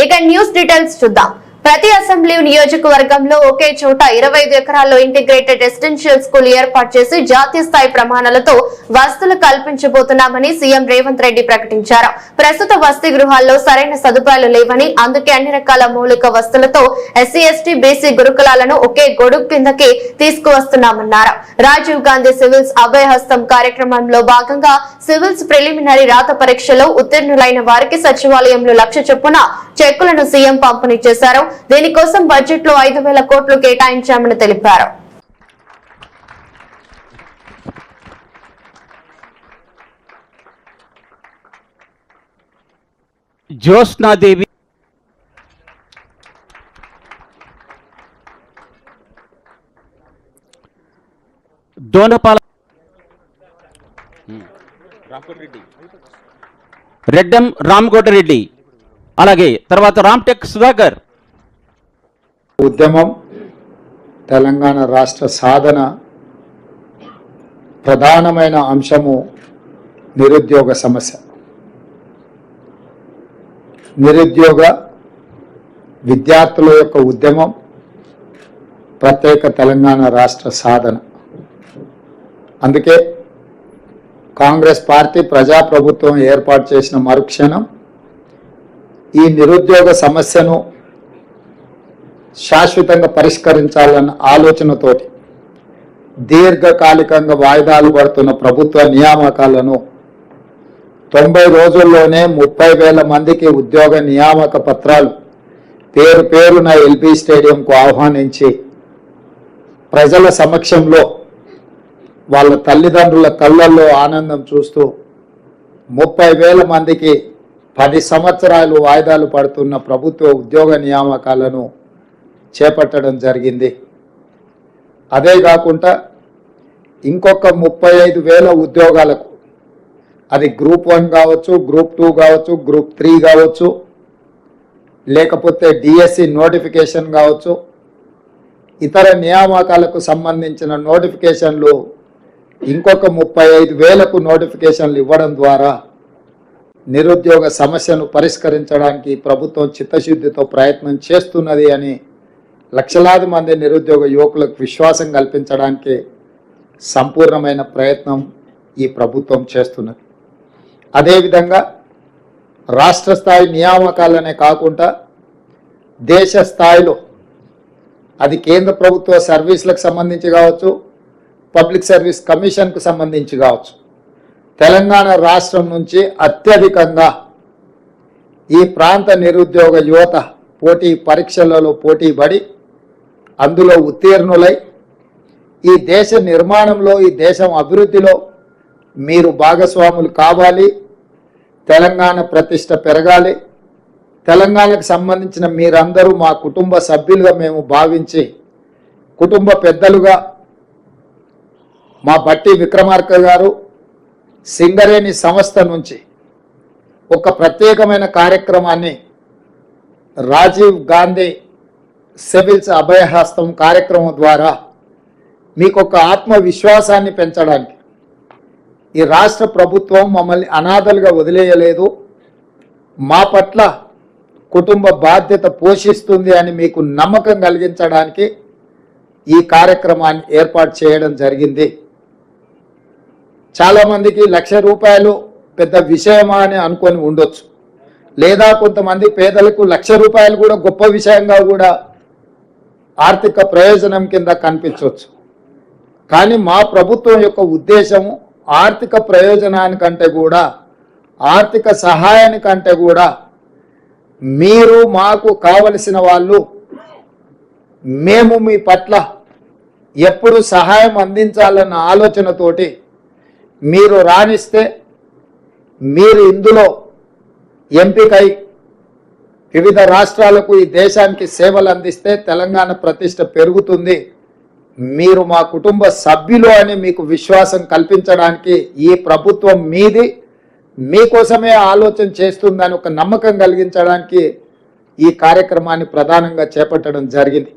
ఇక news details చూద్దాం. ప్రతి అసెంబ్లీ నియోజకవర్గంలో ఒకే చోట 25 ఎకరాల్లో ఇంటిగ్రేటెడ్ రెసిడెన్షియల్ స్కూల్ ఏర్పాటు చేసి జాతీయ స్థాయి ప్రమాణాలతో వసతులు కల్పించబోతున్నామని సీఎం రేవంత్ రెడ్డి ప్రకటించారు. ప్రస్తుత వసతి గృహాల్లో సరైన సదుపాయాలు లేవని, అందుకే అన్ని రకాల మౌలిక వసతులతో ఎస్సీ ఎస్టీ బీసీ గురుకులాలను ఒకే గొడుగు కిందకి తీసుకువస్తున్నామన్నారు. రాజీవ్ గాంధీ సివిల్స్ అభయహస్తం కార్యక్రమంలో భాగంగా సివిల్స్ ప్రిలిమినరీ రాత పరీక్షలో ఉత్తీర్ణులైన వారికి సచివాలయంలో 1,00,000 చొప్పున చెక్కులను సీఎం పంపిణీ చేశారు. దీనికోసం బడ్జెట్ లో 5,000 కోట్లు కేటాయించామని తెలిపారు. జ్యోత్స్నాదేవి దోనపాల రెడ్డం రామకోటరెడ్డి, అలాగే తర్వాత రామ్టెక్ సుధాకర్. ఉద్యమం తెలంగాణ రాష్ట్ర సాధన ప్రధానమైన అంశము నిరుద్యోగ సమస్య. నిరుద్యోగ విద్యార్థుల యొక్క ఉద్యమం ప్రత్యేక తెలంగాణ రాష్ట్ర సాధన. అందుకే కాంగ్రెస్ పార్టీ ప్రజాప్రభుత్వం ఏర్పాటు చేసిన మరుక్షణం ఈ నిరుద్యోగ సమస్యను శాశ్వతంగా పరిష్కరించాలన్న ఆలోచనతోటి దీర్ఘకాలికంగా వాయిదాలు పడుతున్న ప్రభుత్వ నియామకాలను 90 రోజుల్లోనే 30,000 మందికి ఉద్యోగ నియామక పత్రాలు పేరున ఎల్బీ స్టేడియంకు ఆహ్వానించి ప్రజల సమక్షంలో వాళ్ళ తల్లిదండ్రుల కళ్ళల్లో ఆనందం చూస్తూ 30,000 మందికి 10 సంవత్సరాలు వాయిదాలు పడుతున్న ప్రభుత్వ ఉద్యోగ నియామకాలను చేపట్టడం జరిగింది. అదే కాకుండా ఇంకొక 35,000 ఉద్యోగాలకు, అది గ్రూప్ 1 కావచ్చు, గ్రూప్ 2 కావచ్చు, గ్రూప్ 3 కావచ్చు, లేకపోతే డిఎస్సి నోటిఫికేషన్ కావచ్చు, ఇతర నియామకాలకు సంబంధించిన నోటిఫికేషన్లు ఇంకొక 35,000కు నోటిఫికేషన్లు ఇవ్వడం ద్వారా నిరుద్యోగ సమస్యను పరిష్కరించడానికి ప్రభుత్వం చిత్తశుద్ధితో ప్రయత్నం చేస్తున్నది అని లక్షలాది మంది నిరుద్యోగ యువకులకు విశ్వాసం కల్పించడానికి సంపూర్ణమైన ప్రయత్నం ఈ ప్రభుత్వం చేస్తున్నది. అదేవిధంగా రాష్ట్ర స్థాయి నియామకాలనే కాకుండా దేశ స్థాయిలో, అది కేంద్ర ప్రభుత్వ సర్వీసులకు సంబంధించి కావచ్చు, పబ్లిక్ సర్వీస్ కమిషన్కు సంబంధించి కావచ్చు, తెలంగాణ రాష్ట్రం నుంచి అత్యధికంగా ఈ ప్రాంత నిరుద్యోగ యువత పోటీ పరీక్షలలో పోటీపడి అందులో ఉత్తీర్ణులై ఈ దేశ నిర్మాణంలో, ఈ దేశం అభివృద్ధిలో మీరు భాగస్వాములు కావాలి, తెలంగాణ ప్రతిష్ట పెరగాలి, తెలంగాణకు సంబంధించిన మీరందరూ మా కుటుంబ సభ్యులుగా మేము భావించి, కుటుంబ పెద్దలుగా మా బట్టి విక్రమార్క గారు సింగరేణి సంస్థ నుంచి ఒక ప్రత్యేకమైన కార్యక్రమాన్ని రాజీవ్ గాంధీ సివిల్స్ అభయహస్తం కార్యక్రమం ద్వారా మీకు ఒక ఆత్మవిశ్వాసాన్ని పెంచడానికి, ఈ రాష్ట్ర ప్రభుత్వం మమ్మల్ని అనాథలుగా వదిలేయలేదు, మా పట్ల కుటుంబ బాధ్యత పోషిస్తుంది అని మీకు నమ్మకం కలిగించడానికి ఈ కార్యక్రమాన్ని ఏర్పాటు చేయడం జరిగింది. చాలామందికి ₹1,00,000 పెద్ద విషయమా అని అనుకొని ఉండొచ్చు, లేదా కొంతమంది పేదలకు ₹1,00,000 కూడా గొప్ప విషయంగా కూడా ఆర్థిక ప్రయోజనం కింద కనిపించవచ్చు. కానీ మా ప్రభుత్వం యొక్క ఉద్దేశము ఆర్థిక ప్రయోజనానికంటే కూడా, ఆర్థిక సహాయానికంటే కూడా మీరు మాకు కావలసిన వాళ్ళు, మేము మీ పట్ల ఎప్పుడు సహాయం అందించాలన్న ఆలోచనతోటి మీరు రాణిస్తే, మీరు ఇందులో ఎంపికై వివిధ రాష్ట్రాలకు, ఈ దేశానికి సేవలు అందిస్తే తెలంగాణ ప్రతిష్ట పెరుగుతుంది, మీరు మా కుటుంబ సభ్యులు అని మీకు విశ్వాసం కల్పించడానికి ఈ ప్రభుత్వం మీది, మీకోసమే ఆలోచన చేస్తుందని ఒక నమ్మకం కలిగించడానికి ఈ కార్యక్రమాన్ని ప్రధానంగా చేపట్టడం జరిగింది.